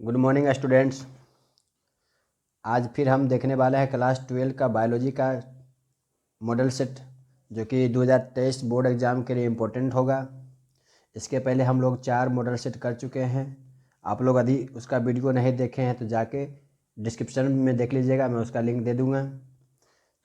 Good morning students. आज फिर हम देखने वाले हैं क्लास 12 का बायोलॉजी का मॉडल सेट, जो कि 2023 बोर्ड एग्ज़ाम के लिए इम्पोर्टेंट होगा। इसके पहले हम लोग 4 मॉडल सेट कर चुके हैं। आप लोग यदि उसका वीडियो नहीं देखे हैं तो जाके डिस्क्रिप्शन में देख लीजिएगा, मैं उसका लिंक दे दूँगा।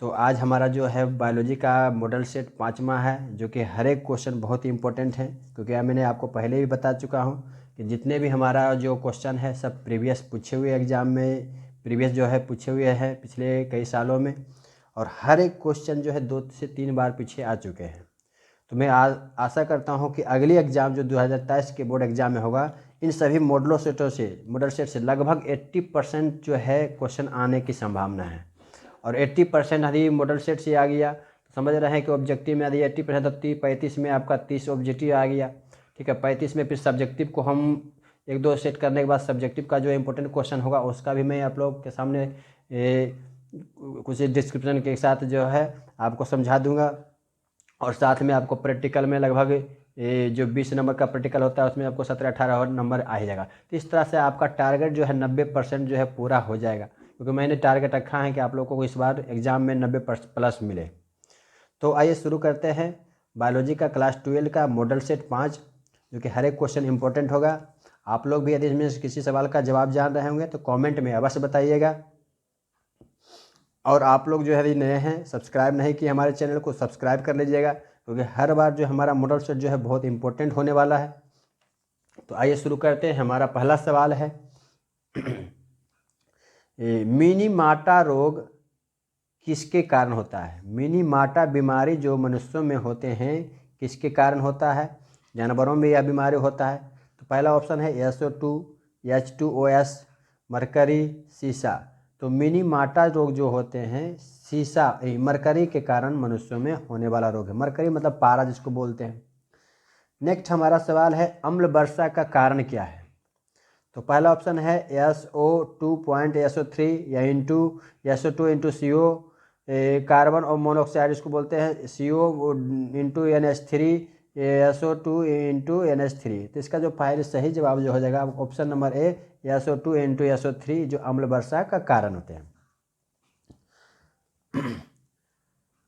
तो आज हमारा जो है बायोलॉजी का मॉडल सेट 5वां है, जो कि हर एक क्वेश्चन बहुत ही इंपॉर्टेंट है, क्योंकि मैंने आपको पहले भी बता चुका हूँ कि जितने भी हमारा जो क्वेश्चन है सब प्रीवियस पूछे हुए एग्ज़ाम में प्रीवियस जो है पूछे हुए हैं पिछले कई सालों में, और हर एक क्वेश्चन जो है 2 से 3 बार पीछे आ चुके हैं। तो मैं आशा करता हूँ कि अगली एग्ज़ाम जो 2023 के बोर्ड एग्ज़ाम में होगा, इन सभी मॉडल सेट से लगभग 80% जो है क्वेश्चन आने की संभावना है। और 80% यदि मॉडल सेट से आ गया तो समझ रहे हैं कि ऑब्जेक्टिव में यदि 80% तो 35 में आपका 30 ऑब्जेक्टिव आ गया। ठीक है, 35 में फिर सब्जेक्टिव को हम 1-2 सेट करने के बाद सब्जेक्टिव का जो इम्पोर्टेंट क्वेश्चन होगा उसका भी मैं आप लोग के सामने कुछ डिस्क्रिप्शन के साथ जो है आपको समझा दूंगा। और साथ में आपको प्रैक्टिकल में लगभग जो 20 नंबर का प्रैक्टिकल होता है उसमें आपको 17-18 नंबर आ ही जाएगा। तो इस तरह से आपका टारगेट जो है 90% जो है पूरा हो जाएगा, क्योंकि मैंने टारगेट रखा है कि आप लोगों को इस बार एग्ज़ाम में 90+ मिले। तो आइए शुरू करते हैं बायोलॉजी का क्लास 12 का मॉडल सेट 5, जो कि हर एक क्वेश्चन इंपॉर्टेंट होगा। आप लोग भी यदि इसमें किसी सवाल का जवाब जान रहे होंगे तो कमेंट में अवश्य बताइएगा। और आप लोग जो है यदि नए हैं, सब्सक्राइब नहीं किए हमारे चैनल को, सब्सक्राइब कर लीजिएगा, क्योंकि हर बार जो हमारा मॉडल सेट जो है बहुत इंपॉर्टेंट होने वाला है। तो आइए शुरू करते हैं। हमारा पहला सवाल है मिनीमाटा रोग किसके कारण होता है? मिनीमाटा बीमारी जो मनुष्यों में होते हैं किसके कारण होता है? जानवरों में यह बीमारी होता है। तो पहला ऑप्शन है SO2, H2OS, मरकरी, सीसा। तो मिनीमाटा रोग जो होते हैं सीसा मरकरी के कारण मनुष्यों में होने वाला रोग है। मरकरी मतलब पारा जिसको बोलते हैं। नेक्स्ट हमारा सवाल है अम्ल वर्षा का कारण क्या है? तो पहला ऑप्शन है SO2.SO3 या SO2 इंटू CO, कार्बन और मोनोऑक्साइड इसको बोलते हैं, CO into NH3, SO2 into NH3। तो इसका जो फाइल सही जवाब जो हो जाएगा option number A, SO2 into SO3 जो अम्ल वर्षा का कारण होते हैं।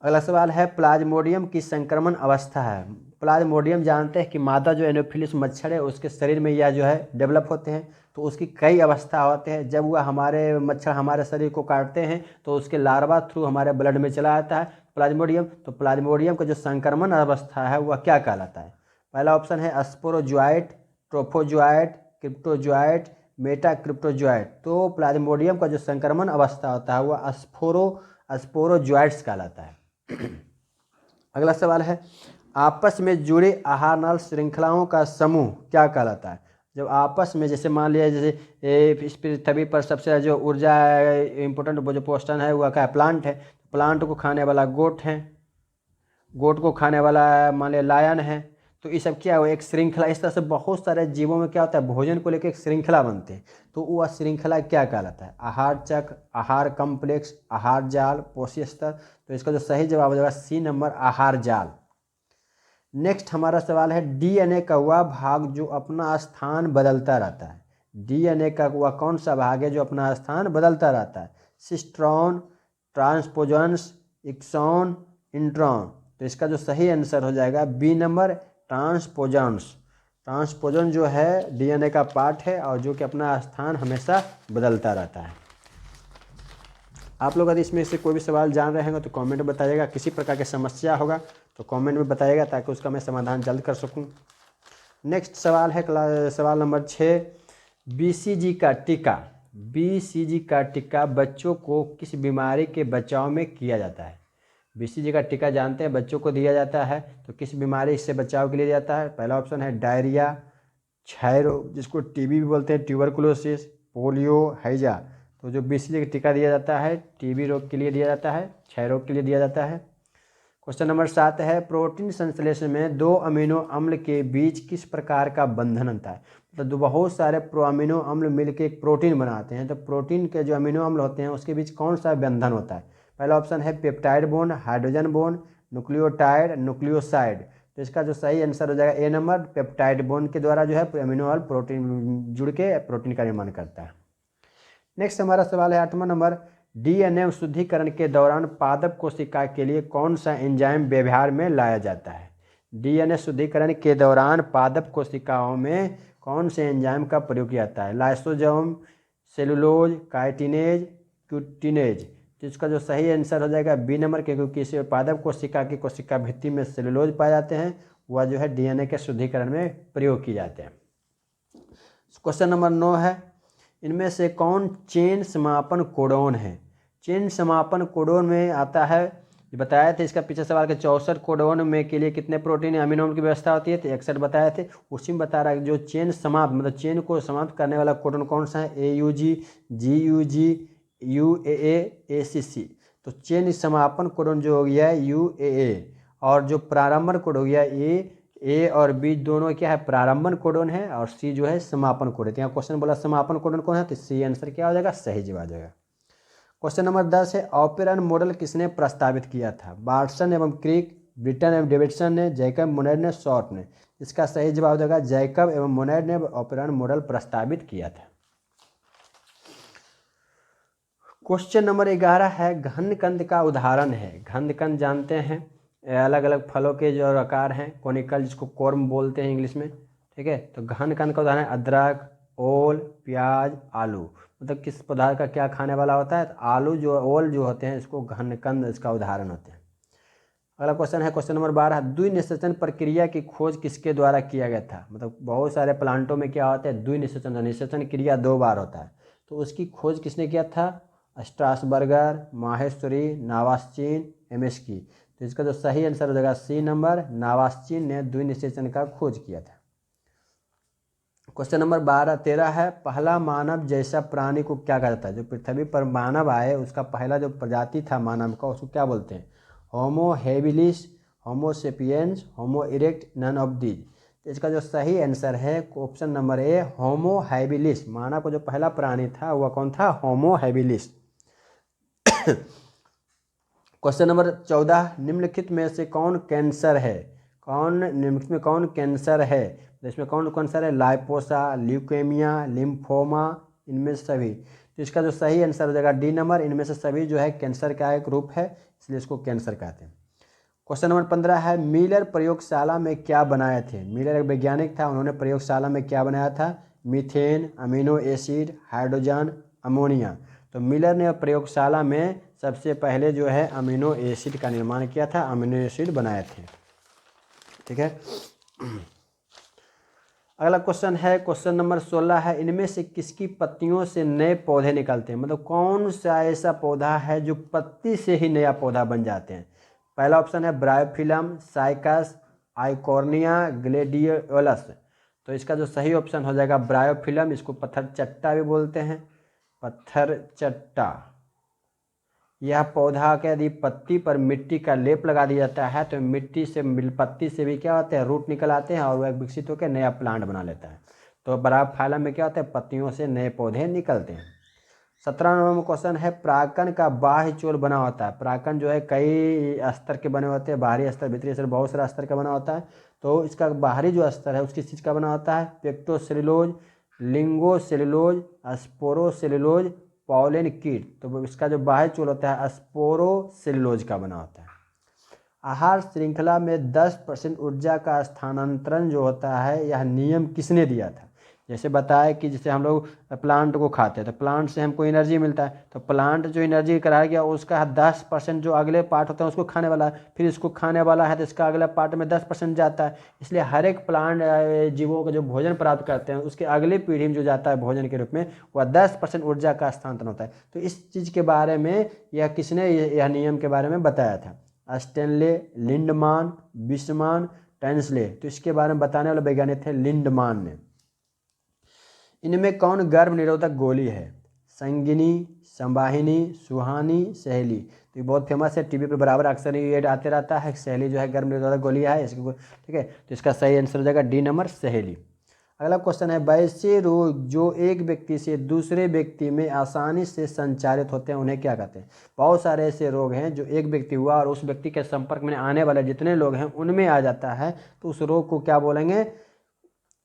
अगला सवाल है प्लाज्मोडियम की संक्रमण अवस्था है। प्लाज्मोडियम जानते हैं कि मादा जो एनोफिलिस मच्छर है उसके शरीर में यह जो है डेवलप होते हैं। तो उसकी कई अवस्था होते हैं। जब वह हमारे मच्छर हमारे शरीर को काटते हैं तो उसके लार्वा थ्रू हमारे ब्लड में चला आता है प्लाज्मोडियम। तो प्लाज्मोडियम का जो संक्रमण अवस्था है वह क्या कहलाता है? पहला ऑप्शन है स्पोरोजोआइट, ट्रोफोजोआइट, क्रिप्टोजोआइट, मेटाक्रिप्टोजोआइट। तो प्लाज्मोडियम का जो संक्रमण अवस्था होता है वह स्पोरोजोआइट्स कहलाता है। अगला सवाल है आपस में जुड़े आहार नाल श्रृंखलाओं का समूह क्या कहलाता है? जब आपस में जैसे मान लिया जैसे इस पृथ्वी पर सबसे जो ऊर्जा इम्पोर्टेंट जो पोर्शन है वह क्या है? प्लांट है। प्लांट को खाने वाला गोट है, गोट को खाने वाला मान लिया लायन है। तो ये सब क्या हुआ? एक श्रृंखला। इस तरह से बहुत सारे जीवों में क्या होता है? भोजन को लेकर एक श्रृंखला बनते हैं। तो वह श्रृंखला क्या कहलाता है? आहार चक्र, आहार कम्प्लेक्स, आहार जाल, पोषी स्तर। तो इसका जो सही जवाब हो जाएगा C नंबर, आहार जाल। नेक्स्ट हमारा सवाल है DNA का वह भाग जो अपना स्थान बदलता रहता है। DNA का वह कौन सा भाग है जो अपना स्थान बदलता रहता है? Cistron, transposons, exon, intron. तो इसका जो सही आंसर हो जाएगा B नंबर, ट्रांसपोजन्स। ट्रांसपोजन जो है DNA का पार्ट है और जो कि अपना स्थान हमेशा बदलता रहता है। आप लोग यदि इसमें से कोई भी सवाल जान रहे हैं तो कमेंट में बताइएगा। किसी प्रकार की समस्या होगा तो कमेंट में बताइएगा ताकि उसका मैं समाधान जल्द कर सकूं। नेक्स्ट सवाल है सवाल नंबर 6, BCG का टीका। BCG का टीका बच्चों को किस बीमारी के बचाव में किया जाता है? BCG का टीका जानते हैं बच्चों को दिया जाता है, तो किस बीमारी से बचाव के लिए जाता है? पहला ऑप्शन है डायरिया, क्षय रोग जिसको TB भी बोलते हैं, ट्यूबरकुलोसिस, पोलियो, हैजा। तो जो BCG का टीका दिया जाता है TB रोग के लिए दिया जाता है, क्षय रोग के लिए दिया जाता है। क्वेश्चन नंबर 7 है प्रोटीन संश्लेषण में 2 अमीनो अम्ल के बीच किस प्रकार का बंधन होता है? मतलब बहुत सारे अमीनो अम्ल मिलकर एक प्रोटीन बनाते हैं। तो प्रोटीन के जो अमीनो अम्ल होते हैं उसके बीच कौन सा बंधन होता है? पहला ऑप्शन है peptide bond, hydrogen bond, nucleotide, nucleoside. तो इसका जो सही आंसर हो जाएगा ए नंबर, पेप्टाइड बॉन्ड के द्वारा जो है अमीनो और प्रोटीन जुड़ के प्रोटीन का निर्माण करता है। नेक्स्ट हमारा सवाल है 8वां नंबर, डीएनए शुद्धिकरण के दौरान पादप कोशिका के लिए कौन सा एंजाइम व्यवहार में लाया जाता है। डीएनए शुद्धिकरण के दौरान पादप कोशिकाओं में कौन से एंजाइम का प्रयोग किया जाता है। Lysosome, cellulose, chitinase, cutinase. तो इसका जो सही आंसर हो जाएगा बी नंबर, क्योंकि किसी पादप कोशिका की कोशिका भित्ति में सेलुलोज पाए जाते हैं, वह जो है डीएनए के शुद्धिकरण में प्रयोग किए जाते हैं। क्वेश्चन नंबर 9 है, इनमें से कौन चेन समापन कोडोन है। चेन समापन कोडोन में आता है, बताया थे इसका पीछे सवाल के 64 कोडोन में के लिए कितने प्रोटीन अमीनो की व्यवस्था होती है, तो 61 बताए थे। उसी में बता रहा है जो चेन समाप्त मतलब चेन को समाप्त करने वाला कोडोन कौन सा है, AUG, GUG, UAA, ACC। तो चेन समापन कोडोन जो हो गया है UAA, और जो प्रारंभन कोड हो गया ए और बी दोनों क्या है प्रारंभन कोडोन है, और सी जो है समापन कोडोन। यहाँ क्वेश्चन बोला समापन कोडोन कौन है, तो सी आंसर क्या हो जाएगा, सही जवाब आ जाएगा। क्वेश्चन नंबर 10 है, ऑपेरन मॉडल किसने प्रस्तावित किया था। बार्टसन एवं क्रिक, ब्रिटन एवं डेविडसन ने, जैकब मोनेड ने, शॉर्ट ने। इसका सही जवाब हो जाएगा जैकब एवं मोनेड ने ऑपेरन मॉडल प्रस्तावित किया था। क्वेश्चन नंबर 11 है, घनकंद का उदाहरण है। घनकंद जानते हैं अलग अलग फलों के जो आकार हैं, कोनिकल, जिसको कॉर्म बोलते हैं इंग्लिश में, ठीक है। तो घनकंद का उदाहरण है अदरक, ओल, प्याज, आलू। मतलब किस पदार्थ का क्या खाने वाला होता है, तो आलू जो ओल जो होते हैं इसको घनकंद इसका उदाहरण होते हैं। अगला क्वेश्चन है क्वेश्चन नंबर 12, द्विनिषेचन प्रक्रिया की खोज किसके द्वारा किया गया था। मतलब बहुत सारे प्लांटों में क्या होता है द्विनिषेचन, निषेचन क्रिया 2 बार होता है, तो उसकी खोज किसने किया था, स्ट्रासबर्गर, माहेश्वरी, नावास्चिन, एमेस्की। तो इसका जो सही आंसर हो जाएगा सी नंबर, नावास्चिन ने द्विनिषेचन का खोज किया था। क्वेश्चन नंबर 13 है, पहला मानव जैसा प्राणी को क्या कहा जाता है। जो पृथ्वी पर मानव आए उसका पहला जो प्रजाति था मानव का, उसको क्या बोलते हैं, homo habilis, homo sapiens, homo erect, none of these. तो इसका जो सही आंसर है option number A, homo habilis. मानव को जो पहला प्राणी था वह कौन था, होमो हेबिलिस। क्वेश्चन नंबर 14, निम्नलिखित में से कौन कैंसर है। निम्नलिखित में कौन कैंसर है, इसमें कौन कैंसर है, लाइपोसा, ल्यूकेमिया, लिम्फोमा, इनमें से सभी। तो इसका जो सही आंसर हो जाएगा डी नंबर, इनमें से सभी जो है कैंसर का एक रूप है, इसलिए इसको कैंसर कहते हैं। क्वेश्चन नंबर 15 है, मिलर प्रयोगशाला में क्या बनाए थे। मिलर एक वैज्ञानिक था, उन्होंने प्रयोगशाला में क्या बनाया था, methane, amino acid, hydrogen, ammonia. तो मिलर ने प्रयोगशाला में सबसे पहले जो है अमीनो एसिड का निर्माण किया था, अमीनो एसिड बनाए थे, ठीक है। अगला क्वेश्चन है क्वेश्चन नंबर 16 है, इनमें से किसकी पत्तियों से नए पौधे निकलते हैं। मतलब कौन सा ऐसा पौधा है जो पत्ती से ही नया पौधा बन जाते हैं। पहला ऑप्शन है ब्रायोफिलम, साइकस, आइकोर्निया, ग्लेडियोलस। तो इसका जो सही ऑप्शन हो जाएगा ब्रायोफिलम, इसको पत्थर चट्टा भी बोलते हैं, पत्थर चट्टा। यह पौधा के यदि पत्ती पर मिट्टी का लेप लगा दिया जाता है तो मिट्टी से पत्ती से भी क्या होते हैं रूट निकल आते हैं और वह विकसित होकर नया प्लांट बना लेता है। तो ब्रायोफाइलम में क्या होता है, पत्तियों से नए पौधे निकलते हैं। 17 नंबर क्वेश्चन है, परागकण का बाह्य चोल बना होता है। परागकण जो है कई स्तर के बने होते हैं, बाहरी स्तर, भीतरी स्तर, बहुत सारा स्तर का बना होता है। तो इसका बाहरी जो स्तर है उसकी चीज़ का बना होता है, पेक्टोसेलुलोज, लिंगोसेलुलोज, स्पोरोसेलुलोज, पॉलन कीट। तो इसका जो बाह्य चोल होता है स्पोरोसेलुलोज का बना होता है। आहार श्रृंखला में 10% ऊर्जा का स्थानांतरण जो होता है, यह नियम किसने दिया था। जैसे बताया कि जैसे हम लोग प्लांट को खाते हैं तो प्लांट से हमको एनर्जी मिलता है, तो प्लांट जो एनर्जी कराया गया उसका 10% जो अगले पार्ट होता है उसको खाने वाला है, फिर इसको खाने वाला है तो इसका अगला पार्ट में 10% जाता है। इसलिए हर एक प्लांट जीवों का जो भोजन प्राप्त करते हैं उसके अगले पीढ़ी में जो जाता है भोजन के रूप में वह 10% ऊर्जा का स्थानांतरण होता है। तो इस चीज़ के बारे में यह किसने यह नियम के बारे में बताया था, स्टेनले, लिंडमान, बिस्मान, टेंसले। तो इसके बारे में बताने वाले वैज्ञानिक थे लिंडमान ने। इनमें कौन गर्भ निरोधक गोली है, संगिनी, संवाहिनी, सुहानी, सहेली। तो ये बहुत फेमस है, टीवी पर बराबर अक्सर ये ऐड आते रहता है, सहेली जो है गर्भ निरोधक गोली है इसको, ठीक है। तो इसका सही आंसर हो जाएगा डी नंबर, सहेली। अगला क्वेश्चन है, वैसे रोग जो एक व्यक्ति से दूसरे व्यक्ति में आसानी से संचारित होते हैं उन्हें क्या कहते हैं? बहुत सारे ऐसे रोग हैं जो एक व्यक्ति हुआ और उस व्यक्ति के संपर्क में आने वाले जितने लोग हैं उनमें आ जाता है, तो उस रोग को क्या बोलेंगे?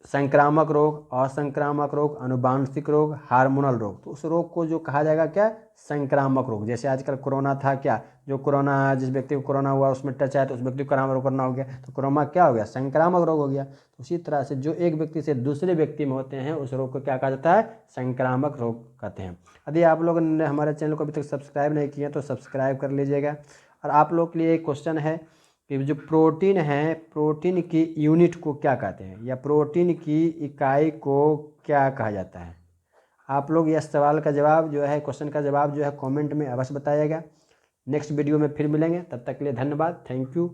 संक्रामक रोग, असंक्रामक रोग, अनुवांशिक रोग, हार्मोनल रोग। तो उस रोग को जो कहा जाएगा क्या? संक्रामक रोग। जैसे आजकल कोरोना था, क्या जो कोरोना, जिस व्यक्ति को कोरोना हुआ उसमें टच आया तो उस व्यक्ति को कोरोना हो गया, तो कोरोना क्या हो गया? संक्रामक रोग हो गया। तो उसी तरह से जो एक व्यक्ति से दूसरे व्यक्ति में होते हैं उस रोग को क्या कहा जाता है? संक्रामक रोग कहते हैं। यदि आप लोगों ने हमारे चैनल को अभी तक सब्सक्राइब नहीं किया तो सब्सक्राइब कर लीजिएगा। और आप लोग के लिए एक क्वेश्चन है कि जो प्रोटीन है, प्रोटीन की यूनिट को क्या कहते हैं, या प्रोटीन की इकाई को क्या कहा जाता है? आप लोग यह सवाल का जवाब जो है, क्वेश्चन का जवाब जो है कमेंट में अवश्य बताइएगा। नेक्स्ट वीडियो में फिर मिलेंगे, तब तक के लिए धन्यवाद, थैंक यू।